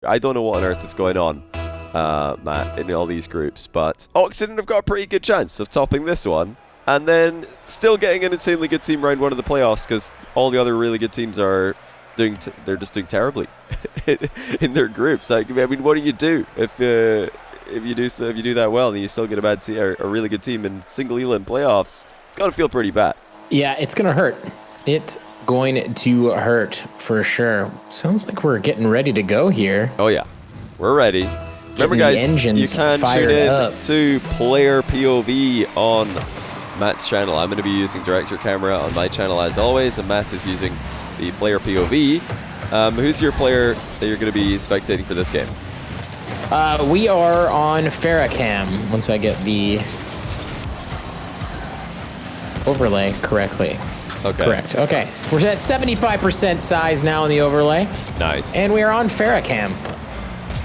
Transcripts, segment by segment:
I don't know what on earth is going on, Matt, in all these groups, but Oxygen have got a pretty good chance of topping this one, and then still getting an insanely good team round one of the playoffs, because all the other really good teams are they're just doing terribly in their groups. Like, I mean, what do you do if you do that well and you still get a bad team, or a really good team in single elim playoffs? It's got to feel pretty bad. Yeah, it's gonna hurt. It's going to hurt for sure. Sounds like we're getting ready to go here. Oh yeah, we're ready. Remember, guys, you can tune in to Player POV on Matt's channel. I'm going to be using Director Camera on my channel as always, and Matt is using the Player POV. Who's your player that you're going to be spectating for this game? We are on FairJame, once I get the overlay correctly. Okay. Correct. Okay. We're at 75% size now in the overlay. Nice. And we are on FairJame.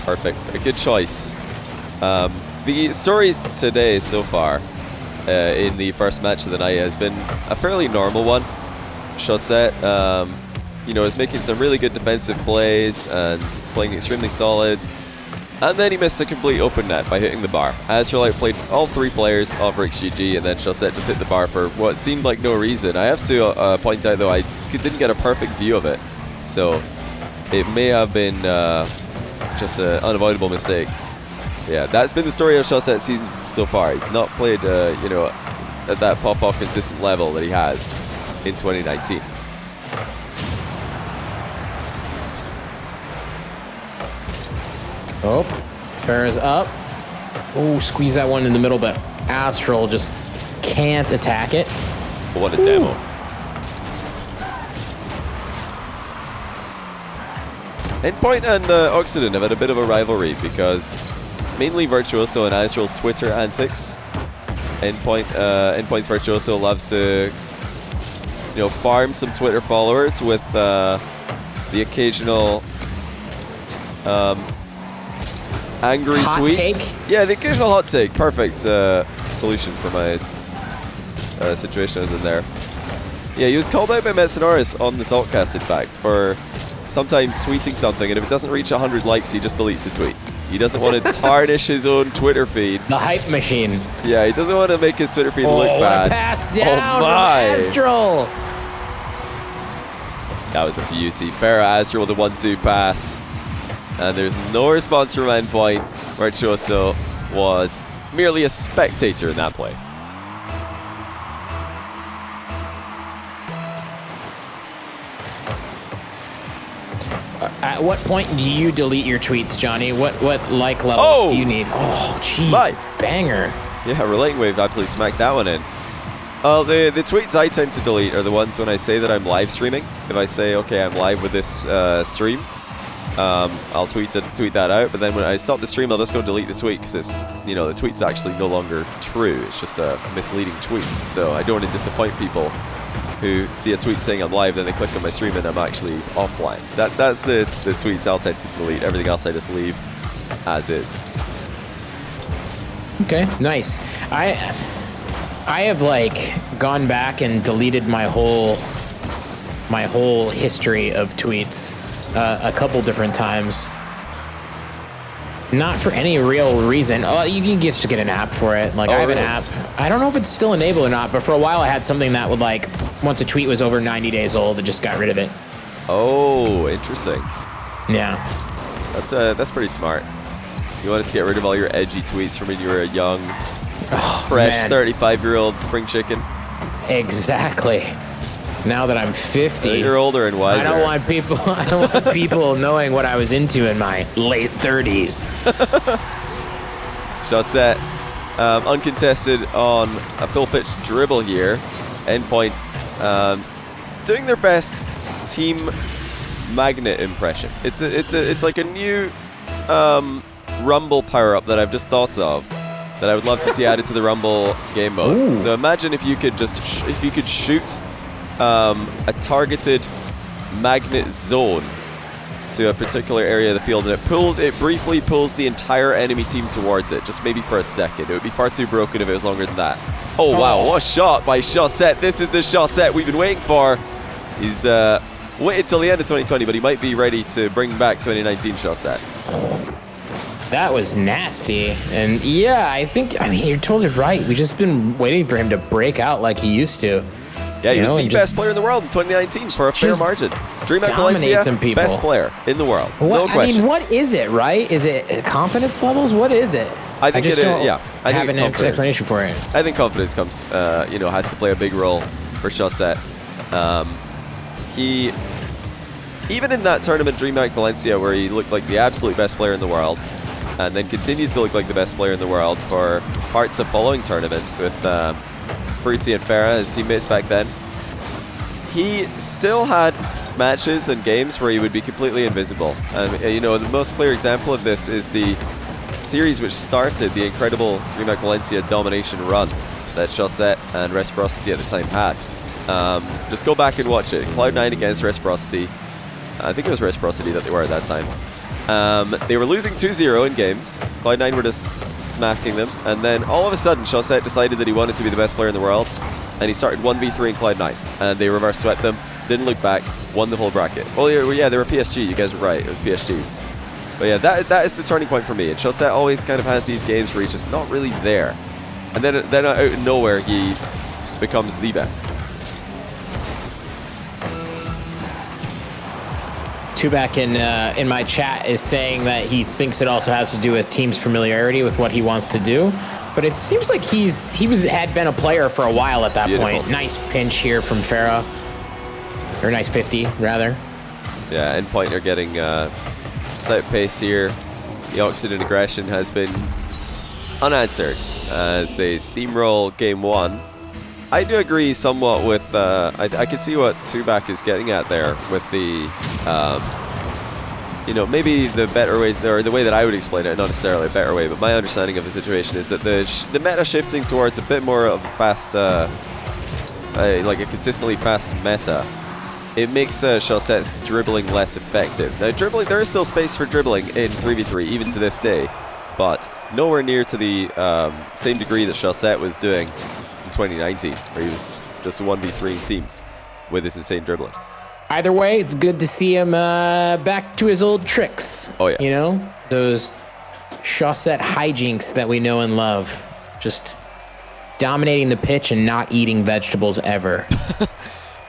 Perfect. A good choice. The story today so far in the first match of the night has been a fairly normal one. Chaussette, is making some really good defensive plays and playing extremely solid. And then he missed a complete open net by hitting the bar. Azrael outplayed all three players of RixGG, and then Chaussette just hit the bar for what seemed like no reason. I have to point out, though, I didn't get a perfect view of it. So it may have been just an unavoidable mistake. Yeah, that's been the story of Chaussette's season so far. He's not played, at that pop-off consistent level that he has in 2019. Oh, Fair is up. Oh, squeeze that one in the middle, but Astral just can't attack it. What a demo. Endpoint and Oxygen have had a bit of a rivalry because mainly Virtuoso and Astral's Twitter antics. Endpoint's Virtuoso loves to, farm some Twitter followers with the occasional angry hot tweets. Take? Yeah, the occasional hot take. Perfect solution for my situation I was in there. Yeah, he was called out by Metsonoris on the Saltcast, in fact, for sometimes tweeting something, and if it doesn't reach 100 likes, he just deletes the tweet. He doesn't want to tarnish his own Twitter feed. The hype machine. Yeah, he doesn't want to make his Twitter feed look bad. Pass down from Astral. That was a beauty. Farah Astral with a 1-2 pass. And there's no response from Endpoint. Virtuoso was merely a spectator in that play. At what point do you delete your tweets, Johnny? What like levels do you need? Oh, jeez, banger. Yeah, Relating Wave absolutely smacked that one in. The tweets I tend to delete are the ones when I say that I'm live streaming. If I say, okay, I'm live with this stream, I'll tweet that out, but then when I stop the stream, I'll just go delete the tweet because it's, the tweet's actually no longer true. It's just a misleading tweet. So I don't want to disappoint people who see a tweet saying I'm live, then they click on my stream and I'm actually offline. That's the tweets I'll tend to delete. Everything else I just leave as is. Okay, nice. I have gone back and deleted my whole history of tweets a couple different times. Not for any real reason. Oh, you can just get an app for it. I have an app. I don't know if it's still enabled or not, but for a while I had something that would once a tweet was over 90 days old, it just got rid of it. Oh, interesting. Yeah. That's pretty smart. You wanted to get rid of all your edgy tweets from when you were a young, fresh 35-year-old spring chicken. Exactly. Now that I'm 50, you're older and wiser. I don't want people knowing what I was into in my late 30s. Chaussette, uncontested on a full pitch dribble here. Endpoint doing their best team magnet impression. It's like a new Rumble power up that I've just thought of that I would love to see added to the Rumble game mode. Ooh. So imagine if you could shoot a targeted magnet zone to a particular area of the field, and it briefly pulls the entire enemy team towards it, just maybe for a second. It would be far too broken if it was longer than that. Oh wow, what a shot by Chaussette. This is the Chaussette we've been waiting for. He's wait until the end of 2020, but he might be ready to bring back 2019 shot set. That was nasty. And yeah, I mean, you're totally right. We've just been waiting for him to break out like he used to. Yeah, he was the best player in the world in 2019 for a fair margin. DreamHack Valencia, best player in the world. No question. I mean, what is it, right? Is it confidence levels? What is it? I think just don't I have an explanation for it. I think confidence comes, has to play a big role for shot set. He, even in that tournament, DreamHack Valencia, where he looked like the absolute best player in the world, and then continued to look like the best player in the world for parts of following tournaments with Fruity and Farah as teammates back then, he still had matches and games where he would be completely invisible. And the most clear example of this is the series which started the incredible DreamHack Valencia domination run that Chaussette and Reciprocity at the time had. Just go back and watch it. Cloud9 against Reciprocity. I think it was Reciprocity that they were at that time. They were losing 2-0 in games. Cloud9 were just smacking them. And then all of a sudden, Chaussette decided that he wanted to be the best player in the world. And he started 1v3 in Cloud9. And they reverse swept them, didn't look back, won the whole bracket. Well, yeah, they were PSG. You guys were right. It was PSG. But yeah, that is the turning point for me. And Chaussette always kind of has these games where he's just not really there. And then out of nowhere, he becomes the best. Tubak in my chat is saying that he thinks it also has to do with team's familiarity with what he wants to do. But it seems like he had been a player for a while at that point. Nice pinch here from Farah. Or nice 50, rather. Yeah, Endpoint are getting slight pace here. The Oxygen aggression has been unanswered as they steamroll game one. I do agree somewhat with, I can see what Tubak is getting at there with the, maybe the better way, or the way that I would explain it, not necessarily a better way, but my understanding of the situation is that the meta shifting towards a bit more of a fast, like a consistently fast meta. It makes Chaussette's dribbling less effective. Now, dribbling, there is still space for dribbling in 3v3, even to this day, but nowhere near to the same degree that Chaussette was doing in 2019, where he was just 1v3 teams with his insane dribbling. Either way, it's good to see him back to his old tricks. Oh, yeah. You know, those Chaussette hijinks that we know and love. Just dominating the pitch and not eating vegetables ever.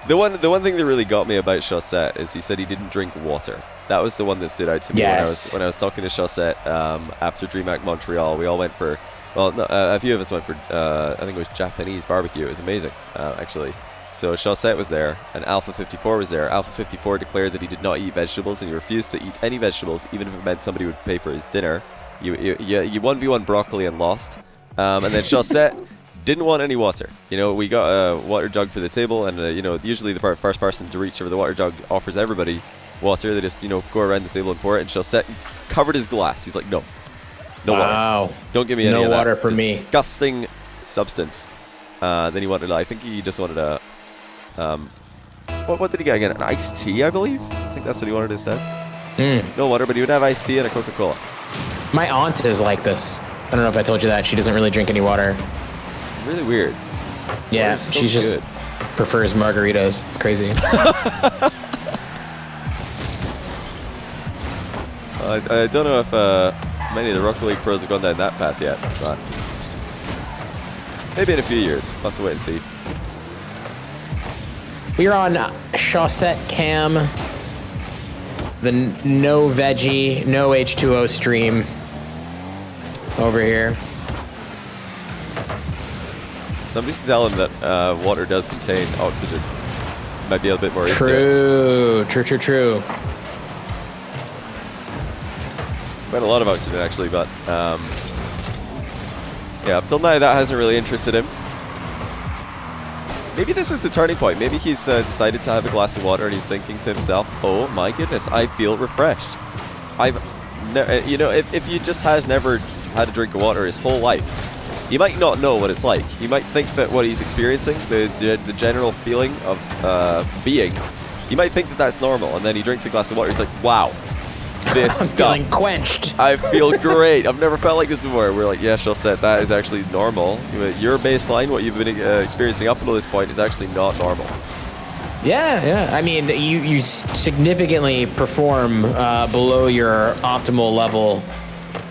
The one thing that really got me about Chaussette is he said he didn't drink water. That was the one that stood out to me when I was talking to Chaussette after DreamHack Montreal. We all went for, well, no, a few of us went for, I think it was Japanese barbecue. It was amazing, actually. So Chaussette was there, and Alpha 54 was there. Alpha 54 declared that he did not eat vegetables, and he refused to eat any vegetables, even if it meant somebody would pay for his dinner. You 1v1 broccoli and lost. And then Chaussette didn't want any water. We got a water jug for the table, and usually the first person to reach over the water jug offers everybody water. They just go around the table and pour it. And Chaussette covered his glass. He's like, no water. Don't give me any of that. No water for me. Disgusting substance. Then he wanted, I think he just wanted a, what did he get again? An iced tea, I believe. I think that's what he wanted instead. No water, but he would have iced tea and a Coca-Cola. My aunt is like this. I don't know if I told you that. She doesn't really drink any water. Really weird. Yeah, so she just prefers margaritas. It's crazy. I don't know if many of the Rocket League pros have gone down that path yet, but maybe in a few years. We'll have to wait and see. We are on Chaussette Cam, the no veggie, no H2O stream over here. Somebody should tell him that water does contain oxygen. Might be a bit more into it. True. Quite a lot of oxygen, actually, but yeah, up till now that hasn't really interested him. Maybe this is the turning point. Maybe he's decided to have a glass of water and he's thinking to himself, oh my goodness, I feel refreshed. If he just has never had a drink of water his whole life, he might not know what it's like. He might think that what he's experiencing, the general feeling of being, he might think that that's normal, and then he drinks a glass of water, he's like, wow, this I'm stuff. Feeling quenched. I feel great. I've never felt like this before. We're like, yeah, Chaussette, that is actually normal. Your baseline, what you've been experiencing up until this point, is actually not normal. Yeah. I mean, you significantly perform below your optimal level.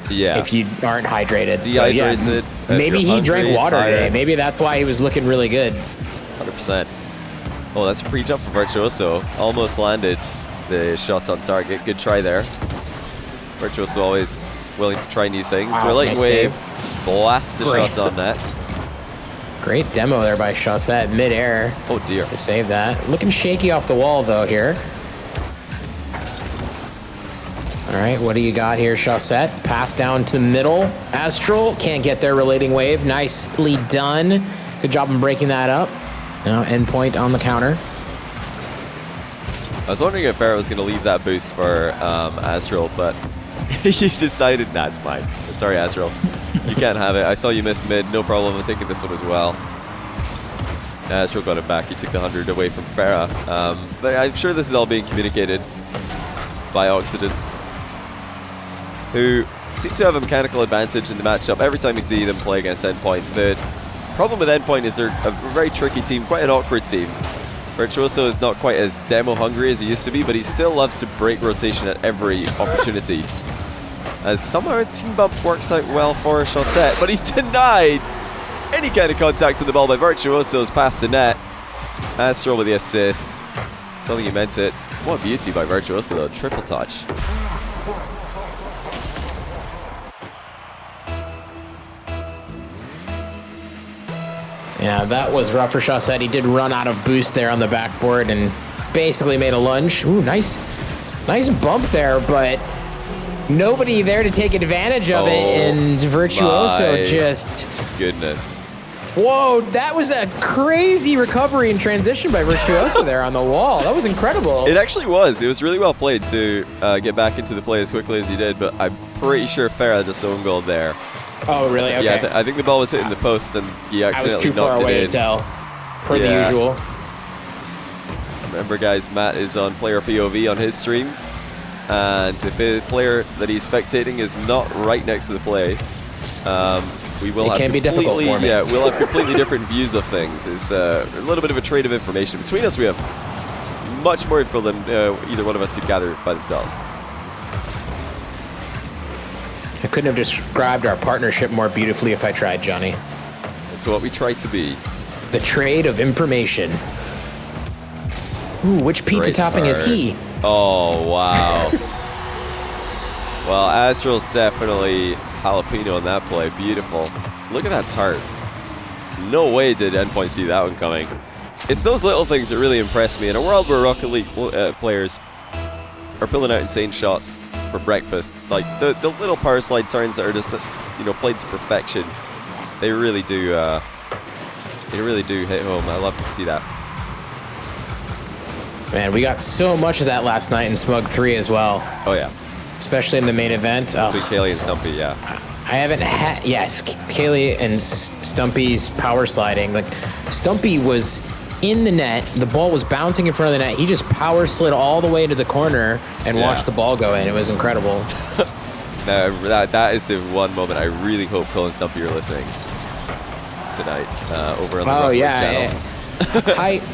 Yeah. If you aren't hydrated. Dehydrated. So, maybe he drank water today. Maybe that's why he was looking really good. 100%. Oh, that's a pre-jump for Virtuoso. Almost landed the shots on target. Good try there. Virtuoso always willing to try new things. Wow, Relating nice wave. save. Blast the shots on net. Great demo there by Chaussette mid-air. Oh, dear. To save that. Looking shaky off the wall, though, here. All right, what do you got here, Chaussette? Pass down to the middle. Astral can't get there, relating wave. Nicely done. Good job in breaking that up. Now endpoint on the counter. I was wondering if Farah was going to leave that boost for Astral, but he decided, nah, it's mine. Sorry, Astral. You can't have it. I saw you missed mid. No problem. I'm taking this one as well. Astral got it back. He took the 100 away from Farah. But I'm sure this is all being communicated by Occident, who seem to have a mechanical advantage in the matchup every time you see them play against Endpoint. The problem with Endpoint is they're a very tricky team, quite an awkward team. Virtuoso is not quite as demo hungry as he used to be, but he still loves to break rotation at every opportunity. As somehow a team bump works out well for Chaussette, but he's denied any kind of contact with the ball by Virtuoso's path to net. Astral with the assist. Don't think he meant it. What beauty by Virtuoso though, triple touch. Yeah, that was rough for Chaussette. He did run out of boost there on the backboard and basically made a lunge. Ooh, nice bump there, but nobody there to take advantage of it, and Virtuoso just... Goodness. Whoa, that was a crazy recovery and transition by Virtuoso there on the wall. That was incredible. It actually was. It was really well played to get back into the play as quickly as he did, but I'm pretty sure Farah just own goal there. Oh, really? Okay. Yeah, I think the ball was hitting the post and he accidentally knocked it in. I was too far away to tell, per the usual. Remember, guys, Matt is on player POV on his stream, and if a player that he's spectating is not right next to the play, we will have completely, we'll have completely different views of things. It's a little bit of a trade of information. Between us, we have much more info than either one of us could gather by themselves. I couldn't have described our partnership more beautifully if I tried, Johnny. That's what we try to be. The trade of information. Ooh, which pizza topping is he? Oh, wow. Well, Astral's definitely jalapeno on that play. Beautiful. Look at that tart. No way did Endpoint see that one coming. It's those little things that really impress me. In a world where Rocket League players are pulling out insane shots for breakfast, like the little power slide turns that are just played to perfection, they really do hit home. I love to see that. Man, we got so much of that last night in Smug 3 as well. Oh yeah, especially in the main event. Between Kaylee and Stumpy, yeah. I haven't had, Kaylee and Stumpy's power sliding. Like, Stumpy was in the net, the ball was bouncing in front of the net. He just power slid all the way to the corner and watched the ball go in. It was incredible. No, that is the one moment I really hope Cole and Stumpy are listening tonight over on the Rocket League channel.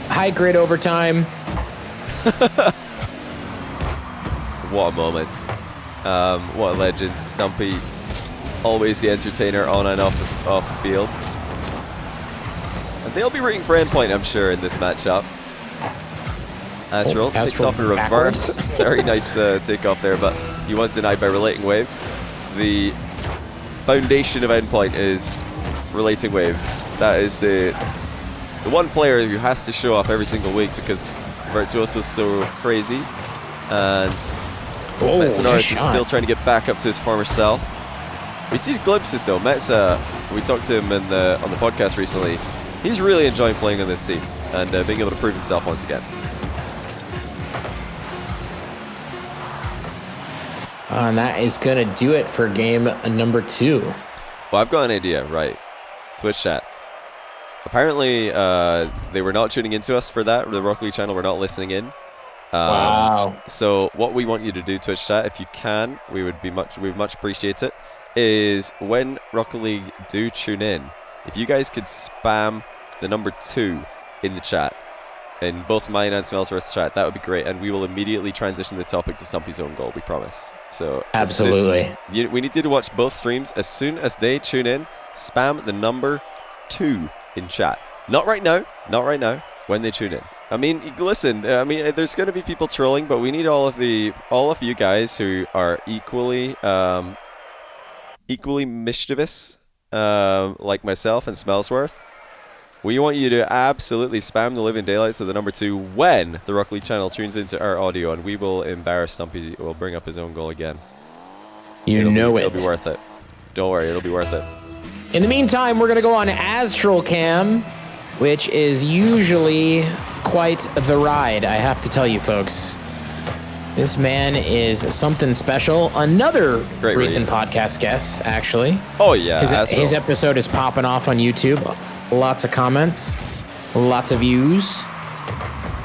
High grid overtime. What a moment. What a legend. Stumpy, always the entertainer on and off the field. And they'll be rooting for Endpoint, I'm sure, in this matchup. Astral takes off in reverse. Very nice takeoff there, but he was denied by Relating Wave. The foundation of Endpoint is Relating Wave. That is the one player who has to show off every single week because Virtuoso is so crazy. And Metsonaurus is still trying to get back up to his former self. We see glimpses though. Metsa, we talked to him on the podcast recently. He's really enjoying playing on this team and being able to prove himself once again. And that is going to do it for game number 2. Well, I've got an idea, right? Twitch chat. Apparently, they were not tuning into us for that. The Rocket League channel were not listening in. Wow. So what we want you to do, Twitch chat, if you can, we would much appreciate it, is when Rocket League do tune in, if you guys could spam the number 2 in the chat, in both mine and Smellsworth's chat, that would be great. And we will immediately transition the topic to Stumpy's own goal, we promise. So absolutely. We need you to watch both streams. As soon as they tune in, spam the number 2 in chat. Not right now. Not right now. When they tune in. I mean, listen. I mean, there's going to be people trolling, but we need all of you guys who are equally mischievous, like myself and Smellsworth. We want you to absolutely spam the living daylights of the number 2 when the Rocket League channel tunes into our audio, and we will embarrass Stumpy. We'll bring up his own goal again. It'll be worth it. Don't worry, it'll be worth it. In the meantime, we're going to go on Astral Cam, which is usually quite the ride, I have to tell you, folks. This man is something special. Another recent podcast guest, actually. Oh, yeah. His episode is popping off on YouTube. Lots of comments, lots of views.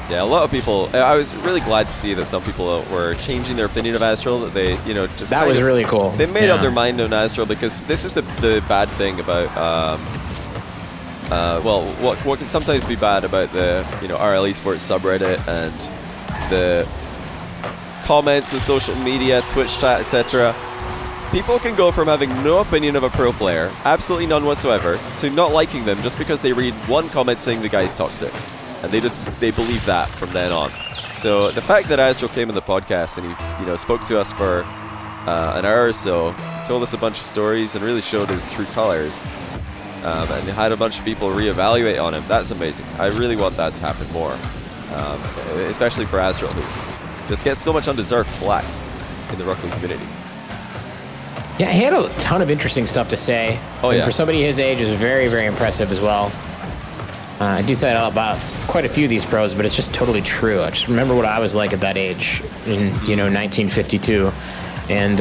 Yeah, a lot of people. I was really glad to see that some people were changing their opinion of Astral. That they, just that was really cool. They made up their mind on Astral, because this is the bad thing about what can sometimes be bad about the RL Esports subreddit and the comments, the social media, Twitch chat, etc. People can go from having no opinion of a pro player, absolutely none whatsoever, to not liking them just because they read one comment saying the guy's toxic, and they believe that from then on. So the fact that Astral came on the podcast and he spoke to us for an hour or so, told us a bunch of stories and really showed his true colors, and had a bunch of people reevaluate on him. That's amazing. I really want that to happen more, especially for Astral, who just gets so much undeserved flack in the Rocket League community. Yeah, he had a ton of interesting stuff to say. Oh, yeah. And for somebody his age, is very, very impressive as well. I do say that about quite a few of these pros, but it's just totally true. I just remember what I was like at that age in 1952, and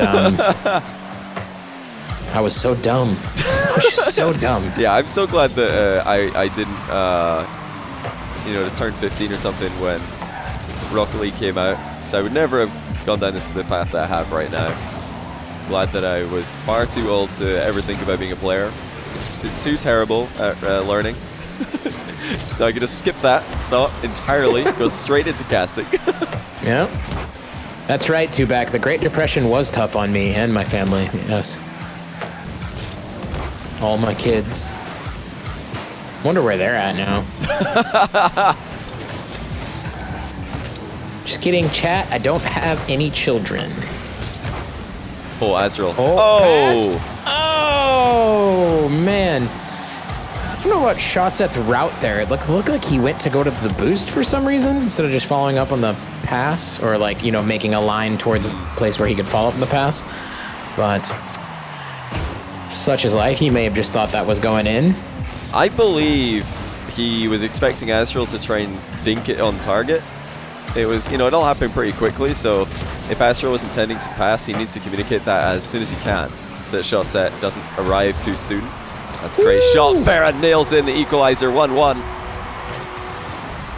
I was so dumb. I was just so dumb. Yeah, I'm so glad that I didn't, just turn 15 or something when Rocket League came out, so I would never have gone down the path that I have right now. Glad that I was far too old to ever think about being a player. I was too terrible at learning. So I could just skip that thought entirely, go straight into casting. Yeah. That's right, Tubac. The Great Depression was tough on me and my family, yes. All my kids. Wonder where they're at now. Just kidding, chat. I don't have any children. Oh, Astral. Oh! Oh, man. I don't know what Shawset's route there. It looked like he went to go to the boost for some reason instead of just following up on the pass, or making a line towards a place where he could follow up on the pass. But such is life. He may have just thought that was going in. I believe he was expecting Astral to try and dink it on target. It was, it all happened pretty quickly, so if Astral was intending to pass, he needs to communicate that as soon as he can, so that Shawset doesn't arrive too soon. That's a great shot. Farah nails in the equalizer, 1-1.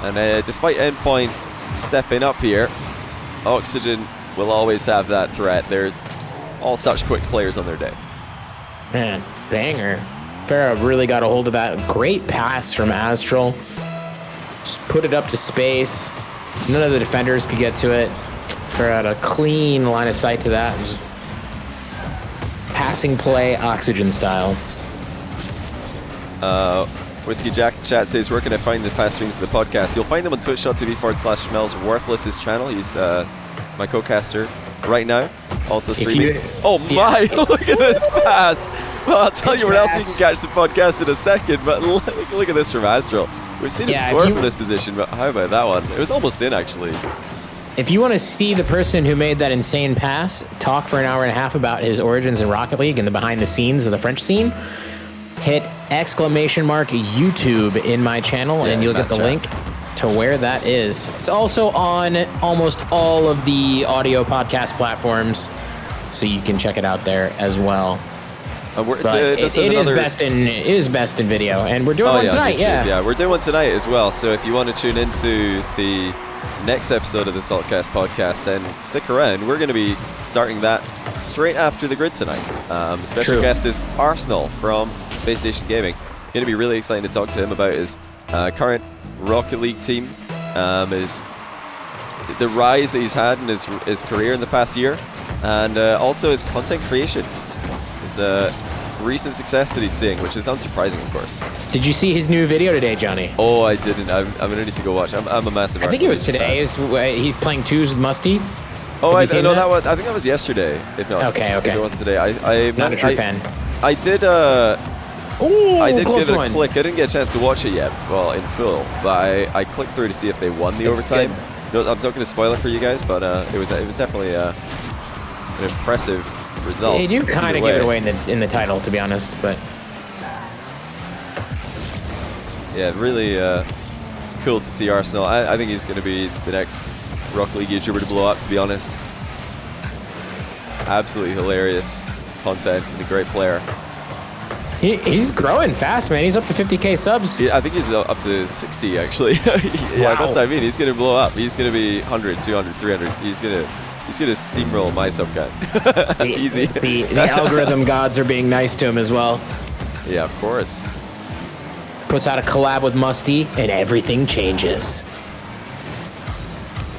And despite Endpoint stepping up here, Oxygen will always have that threat. They're all such quick players on their day. Man, banger. Farah really got a hold of that. Great pass from Astral. Just put it up to space. None of the defenders could get to it. Farah had a clean line of sight to that. Just passing play, Oxygen style. Whiskey Jack chat says, where can I find the past streams of the podcast? You'll find them on twitch.tv/Schmelz Worthless channel. He's my co-caster right now, also streaming. Oh my, yeah. Look at this pass. Well, I'll tell you where else you can catch the podcast in a second, but look at this from Astral. We've seen him score from this position, but how about that one? It was almost in, actually. If you want to see the person who made that insane pass talk for an hour and a half about his origins in Rocket League and the behind the scenes of the French scene, hit !YouTube in my channel, and you'll get the link to where that is. It's also on almost all of the audio podcast platforms, so you can check it out there as well. It is best in video, and we're doing one tonight. YouTube, yeah, we're doing one tonight as well. So if you want to tune into the next episode of the Saltcast podcast, then stick around. We're going to be starting that straight after the grid tonight. Special guest is Arsenal from Space Station Gaming. Going to be really excited to talk to him about his current Rocket League team is the rise that he's had in his career in the past year, and also his content creation. His recent success that he's seeing, which is unsurprising, of course. Did you see his new video today, Johnny? Oh, I didn't. I'm gonna need to go watch. I'm a massive. I think it was today. He's playing twos with Musty. Oh, I know that was. I think that was yesterday. If not, okay. If it wasn't today. I'm not a true fan. I did. Ooh, I did close give it one. a click. I didn't get a chance to watch it yet, well, in full. But I clicked through to see if they won the overtime. No, I'm not going to spoil it for you guys, but it was definitely an impressive result. They do kind of give it away in the title, to be honest, but yeah, really cool to see Arsenal. I think he's going to be the next Rocket League YouTuber to blow up, to be honest. Absolutely hilarious content and a great player. He's growing fast, man. He's up to 50K subs. Yeah, I think he's up to 60, actually. Yeah, wow. That's what I mean. He's going to blow up. He's going to be 100, 200, 300. He's going to steamroll my sub count. Easy. The algorithm gods are being nice to him as well. Yeah, of course. Puts out a collab with Musty, and everything changes.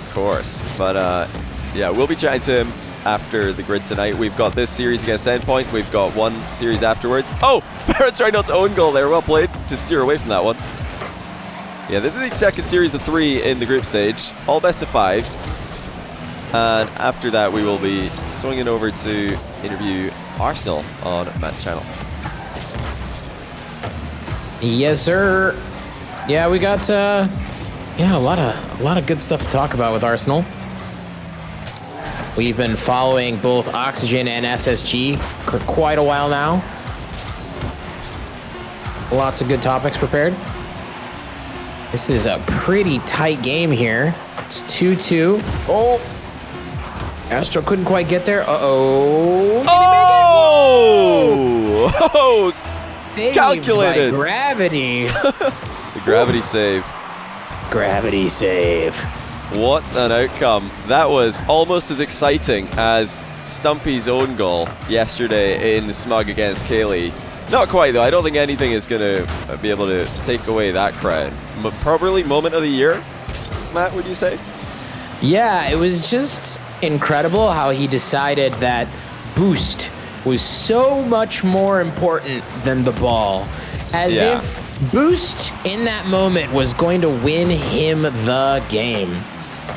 Of course. But, yeah, we'll be chatting to him after the grid tonight. We've got this series against Endpoint. We've got one series afterwards. Oh, Farah trying not to own goal there. Well played. Just steer away from that one. Yeah, this is the second series of 3 in the group stage. All best of 5s. And after that, we will be swinging over to interview Arsenal on Matt's channel. Yes, sir. Yeah, we got a lot of good stuff to talk about with Arsenal. We've been following both Oxygen and SSG for quite a while now. Lots of good topics prepared. This is a pretty tight game here. It's 2-2. Oh! Astro couldn't quite get there. Uh-oh. Oh! Saved Calculated. By gravity. The gravity save. Gravity save. What an outcome. That was almost as exciting as Stumpy's own goal yesterday in Smug against Kaylee. Not quite, though. I don't think anything is going to be able to take away that crown. Probably moment of the year, Matt, would you say? Yeah, it was just incredible how he decided that boost was so much more important than the ball. As if boost in that moment was going to win him the game.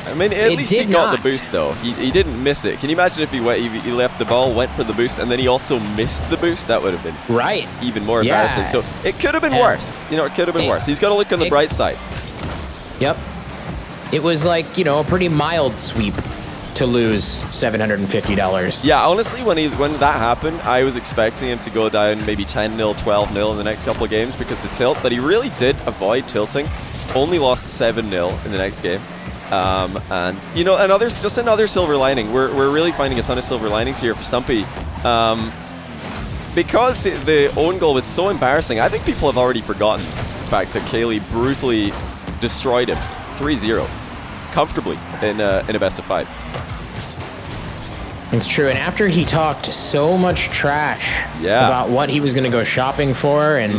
I mean, at least he got the boost, though. He didn't miss it. Can you imagine if he left the ball, went for the boost, and then he also missed the boost? That would have been even more embarrassing. So it could have been worse. You know, it could have been worse. He's got to look on the bright side. Yep. It was like, you know, a pretty mild sweep to lose $750. Yeah, honestly, when that happened, I was expecting him to go down maybe 10-0, 12-0 in the next couple of games because the tilt, but he really did avoid tilting. Only lost 7-0 in the next game. And, you know, just another silver lining. We're really finding a ton of silver linings here for Stumpy. Because the own goal was so embarrassing, I think people have already forgotten the fact that Kaylee brutally destroyed him 3-0 comfortably in a best of 5. It's true, and after he talked so much trash about what he was going to go shopping for, and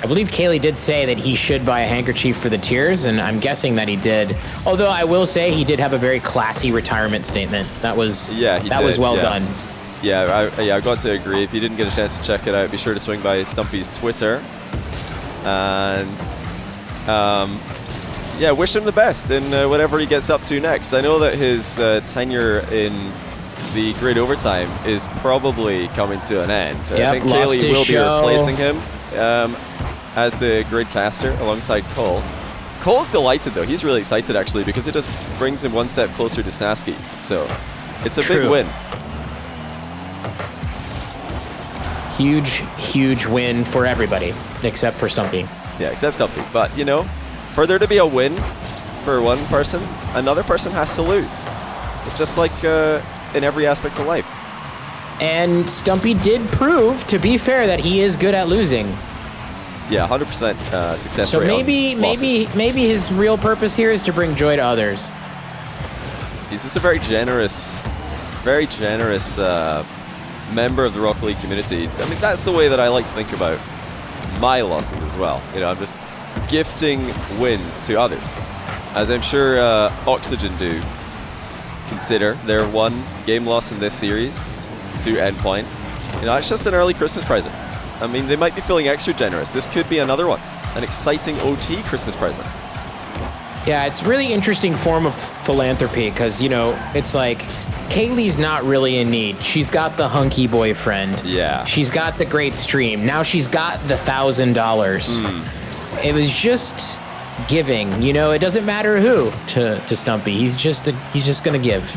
I believe Kaylee did say that he should buy a handkerchief for the tears, and I'm guessing that he did. Although I will say he did have a very classy retirement statement. That was was well done. Yeah, I've got to agree. If you didn't get a chance to check it out, be sure to swing by Stumpy's Twitter. And yeah, wish him the best in whatever he gets up to next. I know that his tenure in the grid overtime is probably coming to an end. I think Kaylee will be replacing him as the grid caster alongside Cole. Cole's delighted, though. He's really excited, actually, because it just brings him one step closer to Snasky. So it's a big win. Huge win for everybody, except for Stumpy. Yeah, except Stumpy. But, you know, for there to be a win for one person, another person has to lose. It's just like in every aspect of life. And Stumpy did prove, to be fair, that he is good at losing. Yeah, 100% success so rate. So maybe his real purpose here is to bring joy to others. He's just a very generous member of the Rocket League community. I mean, that's the way that I like to think about my losses as well. You know, I'm just gifting wins to others. as I'm sure Oxygen do consider their one game loss in this series to Endpoint. You know, it's just an early Christmas present. I mean, they might be feeling extra generous. This could be another one, an exciting OT Christmas present. Yeah, it's really interesting form of philanthropy because, you know, it's like Kaylee's not really in need. She's got the hunky boyfriend. Yeah. She's got the great stream. Now she's got the $1,000. It was just giving. You know, it doesn't matter who to Stumpy. He's just gonna give.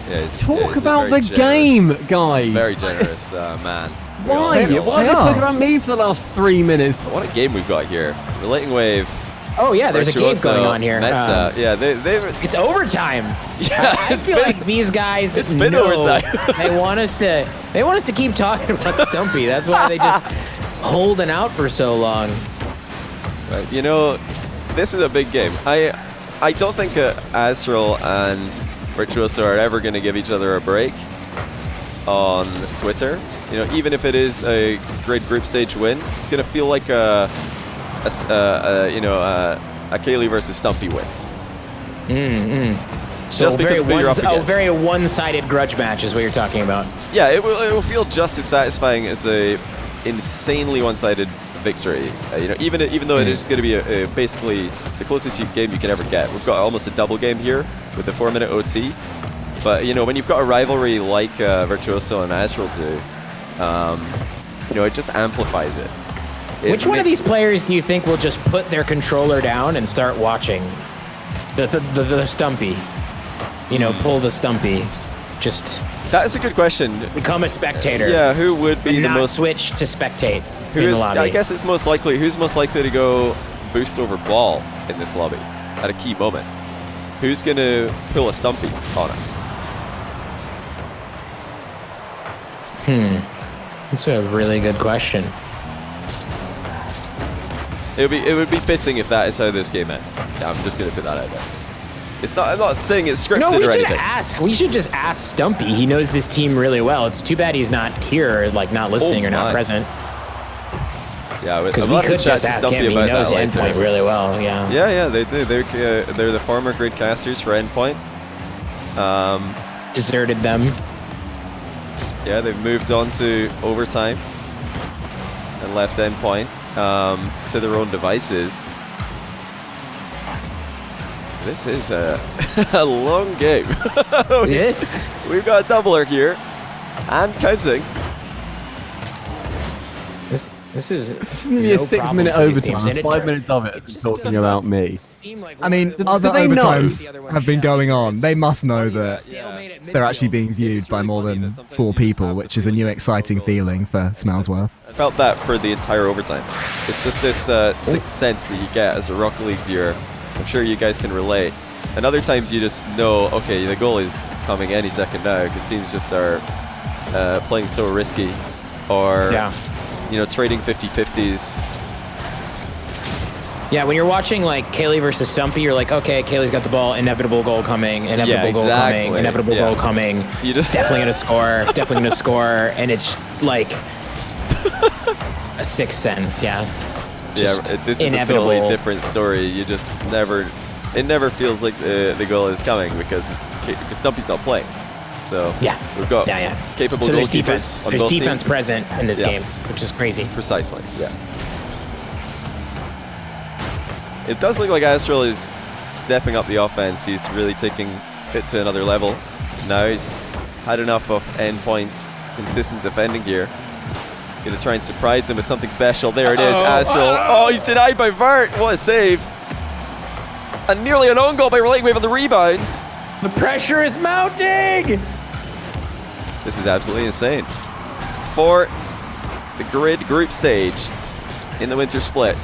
Yeah, Talk about the game, guys. Very generous man. Why? Why have you spoken about me for the last 3 minutes? What a game we've got here. Relating Wave. Oh yeah, there's a game going on here. Metza. Yeah, they've. It's overtime. Yeah, I feel like these guys. It's been overtime. they want us to keep talking about Stumpy. That's why they just holding out for so long. Right, you know, this is a big game. I don't think Astral and Virtuoso are ever going to give each other a break on Twitter. You know, even if it is a great group stage win, it's going to feel like a Kaylee versus Stumpy win. So just because of who you're up against. Very one-sided grudge match is what you're talking about. Yeah, it will feel just as satisfying as a insanely one-sided victory. You know, even though it is going to be basically the closest game you can ever get. We've got almost a double game here with the 4-minute OT. But you know, when you've got a rivalry like Virtuoso and Astral do, you know, it just amplifies it. Which one of these players do you think will just put their controller down and start watching the Stumpy? You know, pull the Stumpy. Just. That is a good question. Become a spectator. Yeah, who would be the most switch to spectate who in is, the lobby? I guess it's most likely. Who's most likely to go boost over ball in this lobby at a key moment? Who's going to pull a Stumpy on us? That's a really good question. It would be fitting if that is how this game ends. Yeah, I'm just going to put that out there. It's not. I'm not saying it's scripted No, we or should anything. ask. We should just ask Stumpy. He knows this team really well. It's too bad he's not here, or, like not listening or not present. Yeah, because we could just ask him. He knows Endpoint really well. Yeah. Yeah, they do. They're the former grid casters for Endpoint. Deserted them. Yeah, they've moved on to overtime and left Endpoint to their own devices. This is a long game. We've got a doubler here and counting. This is going to be a 6-minute overtime. 5 minutes of it talking about me. I mean, other overtimes have been going on. They must know that they're actually being viewed by more than 4 people, which is a new exciting feeling for Smellsworth. I felt that for the entire overtime. It's just this sixth sense that you get as a Rocket League viewer. I'm sure you guys can relate. And other times you just know, okay, the goal is coming any second now because teams just are playing so risky or, you know, trading 50-50s. Yeah, when you're watching like Kaylee versus Stumpy, you're like, okay, Kaylee's got the ball, inevitable goal coming, inevitable goal coming, inevitable goal coming. You just definitely gonna score, definitely gonna score, and it's like a sixth sense, this is a totally different story. You just it never feels like the goal is coming because Stumpy's not playing. So we've got capable so there's goalkeepers defense. on There's both defense teams. present in this game, which is crazy. Precisely. Yeah. It does look like Astral is stepping up the offense. He's really taking it to another level. Now he's had enough of Endpoint's consistent defending here. Gonna try and surprise them with something special. There it is, Astral. Oh, he's denied by Vert. What a save. And nearly an own goal by Relating Wave on the rebound. The pressure is mounting. This is absolutely insane. For the grid group stage in the winter split.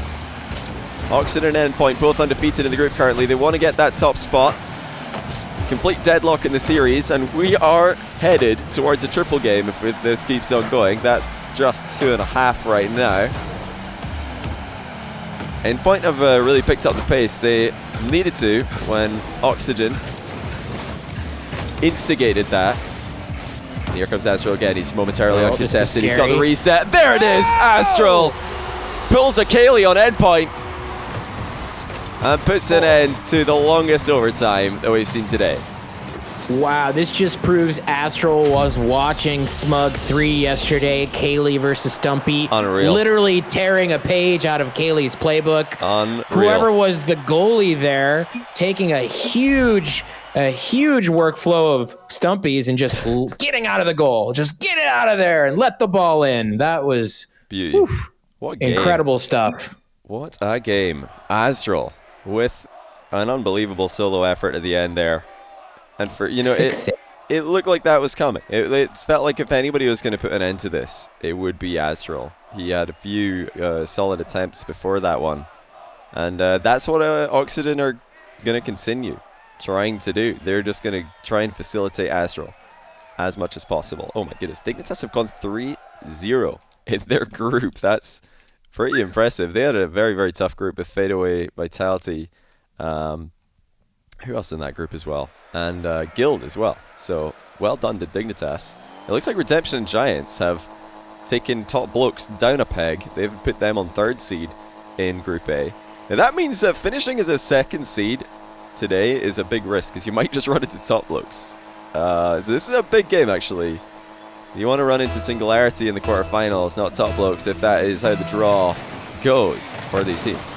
Oxen and Endpoint both undefeated in the group currently. They want to get that top spot. Complete deadlock in the series, and we are headed towards a triple game if this keeps on going. That's just 2.5 right now. Endpoint have really picked up the pace. They needed to when Oxygen instigated that. And here comes Astral again. He's momentarily uncontested. He's got the reset. There it is. Astral pulls a Kaylee on Endpoint. and puts an end to the longest overtime that we've seen today. Wow, this just proves Astral was watching Smug 3 yesterday, Kaylee versus Stumpy. Unreal. Literally tearing a page out of Kaylee's playbook. Unreal. Whoever was the goalie there, taking a huge workflow of Stumpy's and just getting out of the goal. Just get it out of there and let the ball in. That was beauty. Oof, what game. Incredible stuff. What a game. Astral with an unbelievable solo effort at the end there. And for, you know, it looked like that was coming. It felt like if anybody was going to put an end to this, it would be Astral. He had a few solid attempts before that one. And that's what Oxygen are going to continue trying to do. They're just going to try and facilitate Astral as much as possible. Oh my goodness. Dignitas have gone 3-0 in their group. That's pretty impressive. They had a very, very tough group with Fadeaway, Vitality. Who else in that group as well? And Guild as well. So, well done to Dignitas. It looks like Redemption and Giants have taken Top Blokes down a peg. They've put them on 3rd seed in Group A. Now that means that finishing as a 2nd seed today is a big risk, because you might just run into Top Blokes. So this is a big game, actually. You want to run into Singularity in the quarterfinals, not Top Blokes, if that is how the draw goes for these teams.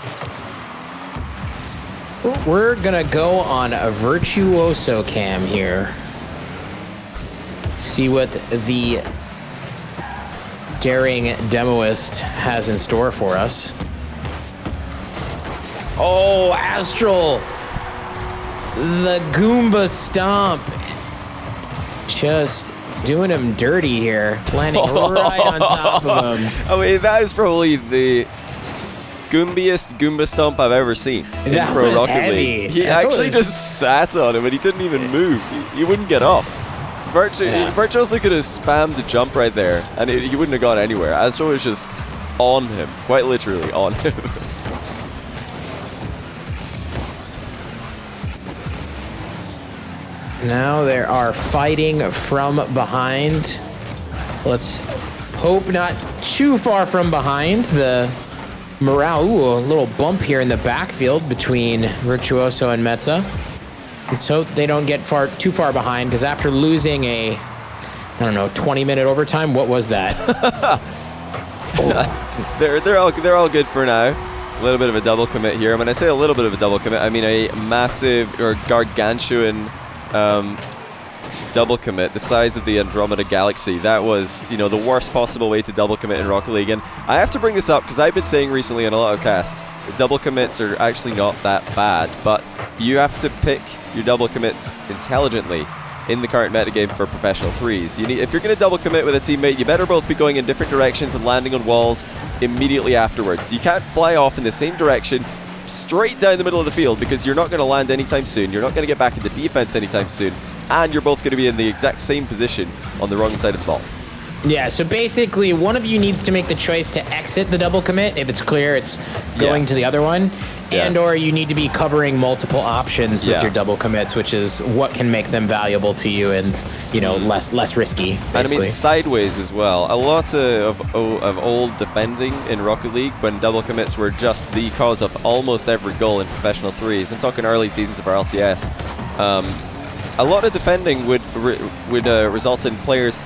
We're going to go on a Virtuoso cam here. See what the daring demoist has in store for us. Oh, Astral! The Goomba Stomp. Just doing him dirty here. Landing right on top of him. I mean, that is probably the goombiest Goomba Stomp I've ever seen in Pro Rocket League. He actually just sat on him and he didn't even move. He wouldn't get up. Virtuoso could have spammed the jump right there and he wouldn't have gone anywhere. Astro was just on him, quite literally on him. Now they are fighting from behind. Let's hope not too far from behind. The morale, a little bump here in the backfield between Virtuoso and Metza. Let's hope they don't get too far behind, because after losing a, 20-minute overtime, what was that? They're all good for now. A little bit of a double commit here. When I say a little bit of a double commit, I mean a massive or gargantuan double commit the size of the Andromeda Galaxy. That was, the worst possible way to double commit in Rocket League. And I have to bring this up because I've been saying recently in a lot of casts, double commits are actually not that bad, but you have to pick your double commits intelligently in the current metagame for professional threes. If you're going to double commit with a teammate, you better both be going in different directions and landing on walls immediately afterwards. You can't fly off in the same direction straight down the middle of the field, because you're not going to land anytime soon. You're not going to get back into defense anytime soon, and you're both going to be in the exact same position on the wrong side of the ball. Yeah, so basically one of you needs to make the choice to exit the double commit. If it's clear it's going to the other one, and or you need to be covering multiple options with your double commits, which is what can make them valuable to you and less risky, basically. And I mean sideways as well. A lot of old defending in Rocket League when double commits were just the cause of almost every goal in professional threes. I'm talking early seasons of our LCS. A lot of defending would result in players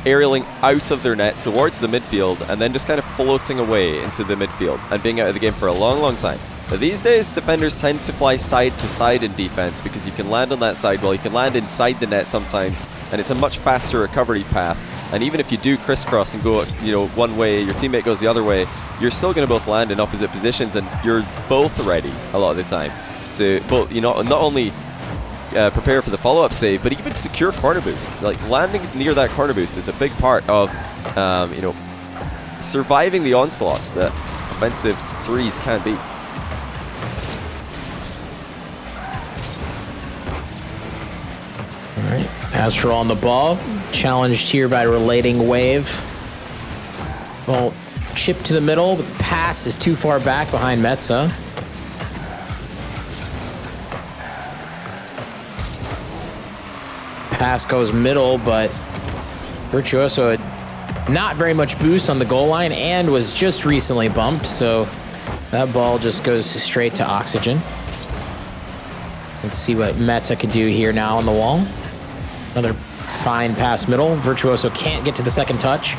aerialing out of their net towards the midfield and then just kind of floating away into the midfield and being out of the game for a long, long time. But these days, defenders tend to fly side to side in defense, because you can land on that side well, you can land inside the net sometimes, and it's a much faster recovery path. And even if you do crisscross and go, one way, your teammate goes the other way, you're still going to both land in opposite positions, and you're both ready a lot of the time to both, not only prepare for the follow-up save, but even secure corner boosts. Like, landing near that corner boost is a big part of, surviving the onslaughts that offensive threes can be. All right, Astral on the ball, challenged here by Relating Wave. Ball chip to the middle, the pass is too far back behind Metza. Pass goes middle, but Virtuoso had not very much boost on the goal line and was just recently bumped, so That ball just goes straight to Oxygen. Let's see what Metza can do here now on the wall. Another fine pass middle. Virtuoso can't get to the second touch.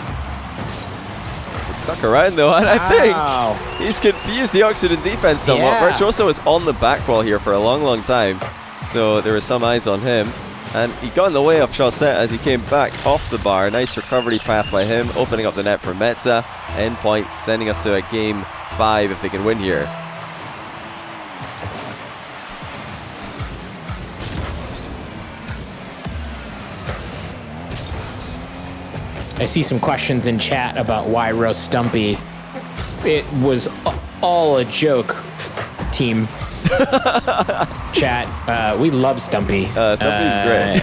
He's stuck around though, and I think he's confused the Oxygen defense somewhat. Yeah. Virtuoso was on the back wall here for a long time, so there was some eyes on him. And he got in the way of Chaussette as he came back off the bar. Nice recovery path by him, opening up the net for Metza. Endpoint sending us to a game 5 if they can win here. I see some questions in chat about why roast Stumpy. It was all a joke, team. Chat, we love Stumpy. Stumpy's great.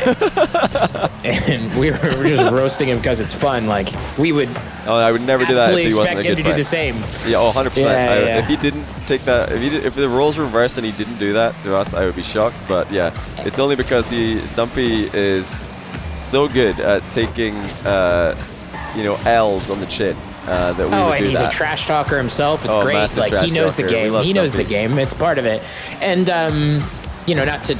And we're just roasting him because it's fun. Like, we would. Oh, I would never do that if he wasn't a good friend. Expect him to do the same. Yeah, 100%. Yeah. If he didn't take that, if the roles were reversed and he didn't do that to us, I would be shocked. But yeah, it's only because Stumpy is so good at taking, L's on the chin. That we would and do he's that. a trash talker himself. It's great. Like, he knows the game. He knows the game. It's part of it. And not to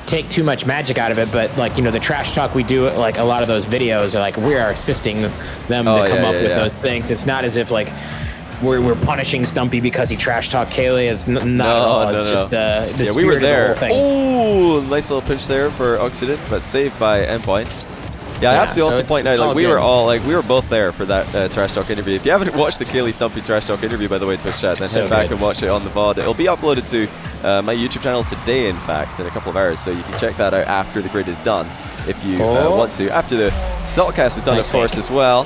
take too much magic out of it, but like, the trash talk we do, like a lot of those videos are like, we are assisting them to come up with those things. It's not as if like we're punishing Stumpy because he trash talked Kaylee. It's not at all. It's just the spirit we were there. Of the whole thing. Oh, nice little pinch there for Oxygen, but saved by Endpoint. Yeah, I have to also point out, like, we were both there for that trash talk interview. If you haven't watched the Kaylee Stumpy trash talk interview, by the way, Twitch chat, then head back and watch it on the VOD. It'll be uploaded to my YouTube channel today, in fact, in a couple of hours, so you can check that out after the grid is done, if you want to. After the Saltcast is done, of course, as well.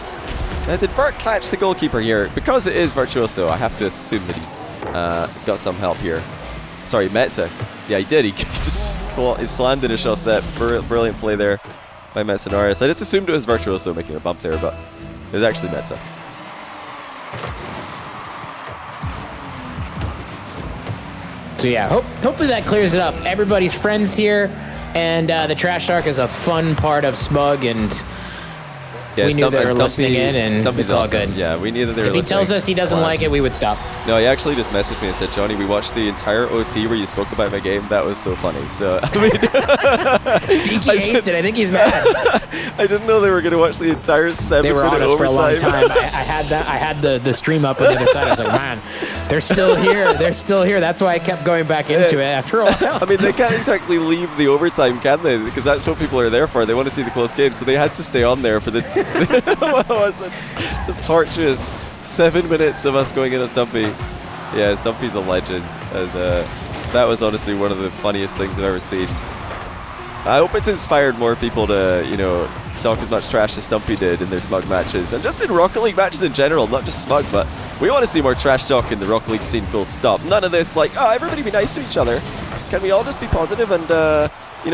Did Vert catch the goalkeeper here? Because it is Virtuoso, I have to assume that he got some help here. Sorry, Metza. Yeah, he did. He just slammed in a shot set. Brilliant play there by Metzenarius. I just assumed it was Virtuoso making a bump there, but it was actually Metza. So yeah, hopefully that clears it up. Everybody's friends here, and the trash talk is a fun part of Smug, and we knew they were listening in, and Stumpy's it's all good. Yeah, we knew that they were listening. If he tells us he doesn't like it, we would stop. No, he actually just messaged me and said, Johnny, we watched the entire OT where you spoke about my game. That was so funny. So, I mean, I think he hates it. I think he's mad. I didn't know they were going to watch the entire 7-minute overtime. They were on us for a long time. I had the stream up on the other side. I was like, man, they're still here. They're still here. That's why I kept going back into it after a while. I mean, they can't exactly leave the overtime, can they? Because that's what people are there for. They want to see the close game. So they had to stay on there for the what was it? This torturous 7 minutes of us going into Stumpy. Yeah, Stumpy's a legend. And that was honestly one of the funniest things I've ever seen. I hope it's inspired more people to, talk as much trash as Stumpy did in their Smug matches. And just in Rocket League matches in general, not just Smug, but we want to see more trash talk in the Rocket League scene, full stop. None of this like, oh, everybody be nice to each other. Can we all just be positive and,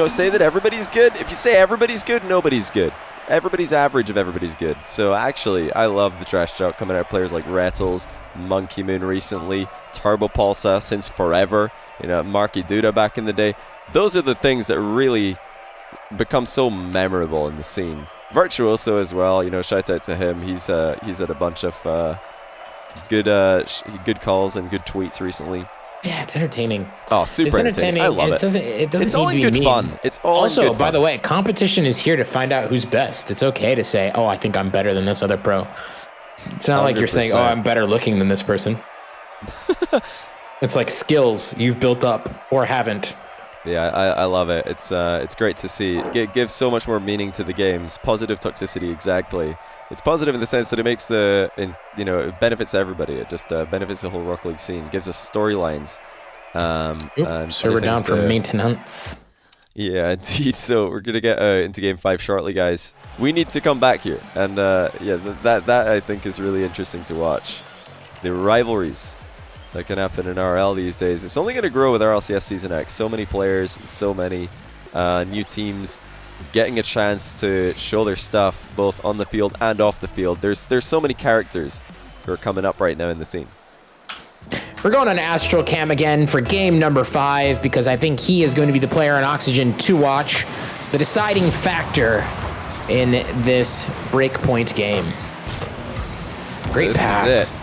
say that everybody's good? If you say everybody's good, nobody's good. Everybody's average of everybody's good. So actually, I love the trash talk coming out of players like Rettles, Monkey Moon recently, Turbo Pulsa since forever, Marky Duda back in the day. Those are the things that really become so memorable in the scene. Virtuoso as well, shout out to him. He's had a bunch of good calls and good tweets recently. Yeah, it's entertaining. Oh, super entertaining. I love it. It doesn't it's all need in to be good mean. fun. It's all also, in good fun. by the way, competition is here to find out who's best. It's okay to say, oh, I think I'm better than this other pro. It's not 100%. Like you're saying, oh, I'm better looking than this person. It's like skills you've built up or haven't. Yeah, I love it. It's great to see. It gives so much more meaning to the games. Positive toxicity, exactly. It's positive in the sense that it makes it benefits everybody. It just benefits the whole Rocket League scene. Gives us storylines. Server down for maintenance. Yeah, indeed. So we're gonna get into Game 5 shortly, guys. We need to come back here, and that I think is really interesting to watch. The rivalries that can happen in RL these days. It's only going to grow with RLCS Season X. So many players, so many new teams getting a chance to show their stuff both on the field and off the field. There's so many characters who are coming up right now in the scene. We're going on Astral Cam again for game number 5 because I think he is going to be the player on Oxygen to watch, the deciding factor in this breakpoint game. Great pass.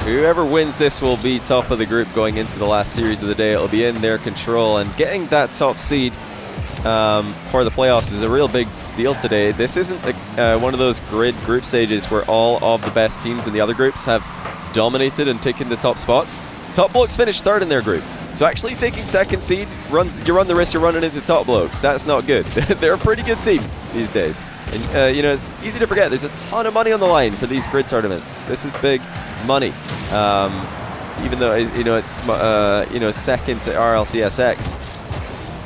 Whoever wins this will be top of the group going into the last series of the day. It'll be in their control, and getting that top seed for the playoffs is a real big deal today. This isn't one of those grid group stages where all of the best teams in the other groups have dominated and taken the top spots. Top Blokes finished third in their group, so actually taking second seed, you run the risk of running into Top Blokes. That's not good. They're a pretty good team these days. And, you know, it's easy to forget there's a ton of money on the line for these grid tournaments. This is big money. Even though, you know, it's, you know, second to RLCSX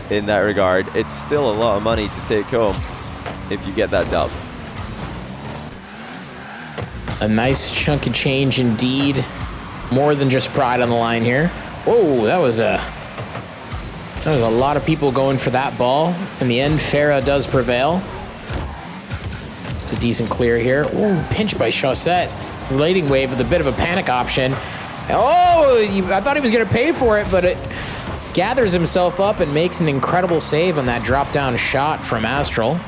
in that regard, it's still a lot of money to take home if you get that dub. A nice chunk of change indeed. More than just pride on the line here. Whoa, that was a lot of people going for that ball. In the end, Farah does prevail. It's a decent clear here. Ooh, pinch by Chaussette. Relating wave with a bit of a panic option. Oh, I thought he was going to pay for it, but it gathers himself up and makes an incredible save on that drop-down shot from Astral.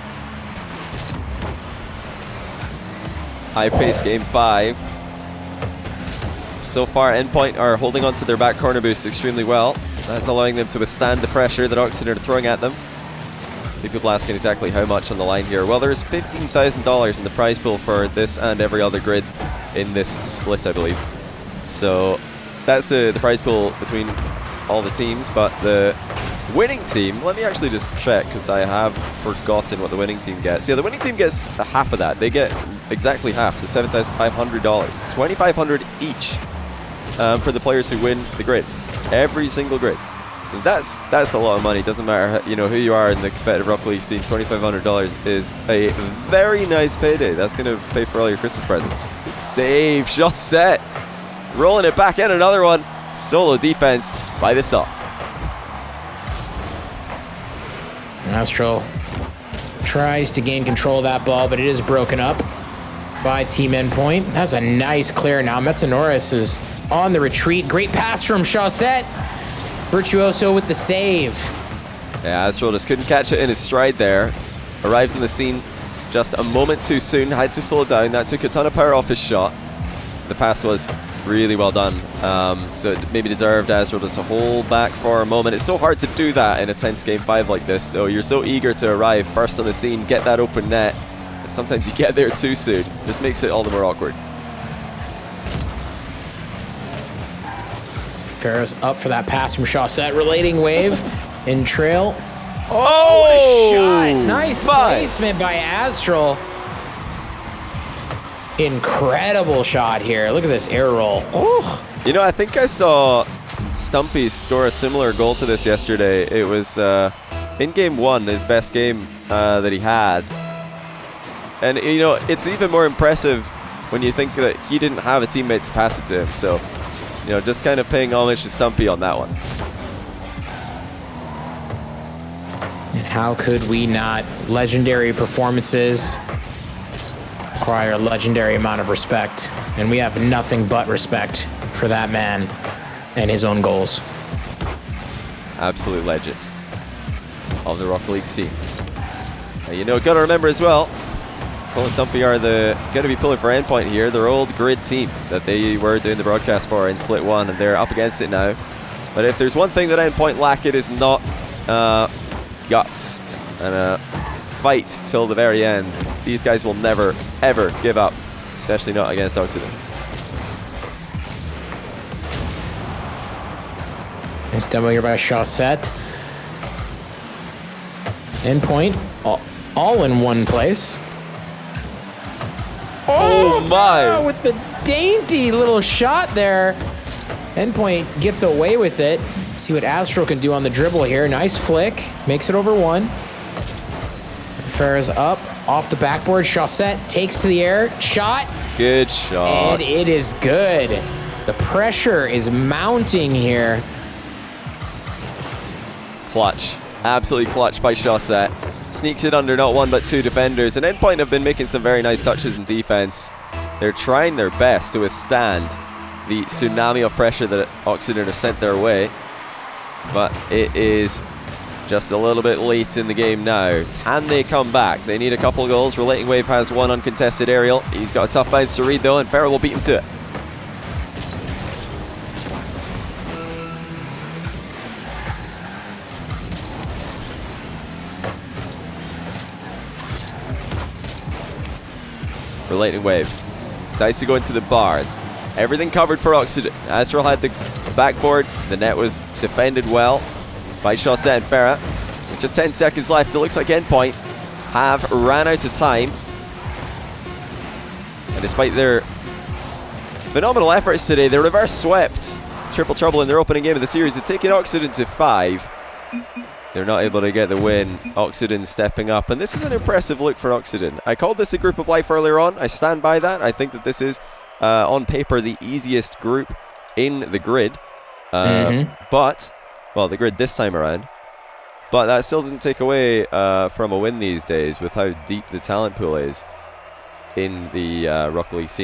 High-paced game 5. So far, Endpoint are holding on to their back corner boost extremely well. That's allowing them to withstand the pressure that Oxygen are throwing at them. People asking exactly how much on the line here. Well, there's $15,000 in the prize pool for this and every other grid in this split, I believe. So that's the prize pool between all the teams, but the winning team, let me actually just check because I have forgotten what the winning team gets. Yeah, the winning team gets half of that. They get exactly half, so $7,500. $2,500 each for the players who win the grid. Every single grid. That's a lot of money. Doesn't matter, you know, who you are in the competitive Rocket League scene. $2,500 is a very nice payday. That's going to pay for all your Christmas presents. Good save, shot set. Rolling it back in, another one. Solo defense by the Saw. Astral tries to gain control of that ball, but it is broken up by Team Endpoint. That's a nice clear. Now Metanoris is on the retreat. Great pass from Chaussette. Virtuoso with the save. Yeah, Astral just couldn't catch it in his stride there. Arrived in the scene just a moment too soon. Had to slow down. That took a ton of power off his shot. The pass was really well done. So it maybe deserved Astral just to hold back for a moment. It's so hard to do that in a tense game 5 like this, though. You're so eager to arrive first on the scene, get that open net. Sometimes you get there too soon. This makes it all the more awkward. Farah's up for that pass from Chaussette. Relating wave in trail. Oh, what a shot! Nice placement by Astral. Incredible shot here. Look at this air roll. Ooh. You know, I think I saw Stumpy score a similar goal to this yesterday. It was in game 1, his best game that he had. And, you know, it's even more impressive when you think that he didn't have a teammate to pass it to him. So, you know, just kind of paying homage to Stumpy on that one. And how could we not? Legendary performances require a legendary amount of respect. And we have nothing but respect for that man and his own goals. Absolute legend of the Rocket League scene. And, you know, gotta remember as well, Cole and Stumpy are gonna be pulling for Endpoint here, their old grid team that they were doing the broadcast for in Split 1, and they're up against it now. But if there's one thing that Endpoint lack, it is not guts and a fight till the very end. These guys will never, ever give up, especially not against Oxygen. Nice demo here by Chaussette. Endpoint, all in one place. Oh my! With the dainty little shot there. Endpoint gets away with it. Let's see what Astral can do on the dribble here. Nice flick. Makes it over 1. Farah's up. Off the backboard. Chaussette takes to the air. Shot. Good shot. And it is good. The pressure is mounting here. Clutch. Absolutely clutch by Chaussette. Sneaks it under not 1 but 2 defenders. And Endpoint have been making some very nice touches in defense. They're trying their best to withstand the tsunami of pressure that Oxygen have sent their way. But it is just a little bit late in the game now. Can they come back? They need a couple goals. Relating Wave has 1 uncontested aerial. He's got a tough bounce to read though, and Farah will beat him to it. The Lightning Wave decides to go into the barn. Everything covered for Oxygen. Astral had the backboard. The net was defended well by Chaussette and Farah. With just 10 seconds left, it looks like Endpoint have ran out of time. And despite their phenomenal efforts today, they reverse swept Triple Trouble in their opening game of the series. They've taken Oxygen to 5. They're not able to get the win. Oxygen stepping up. And this is an impressive look for Oxygen. I called this a group of life earlier on. I stand by that. I think that this is, on paper, the easiest group in the grid. But, well, the grid this time around. But that still doesn't take away from a win these days with how deep the talent pool is in the Rocket League scene.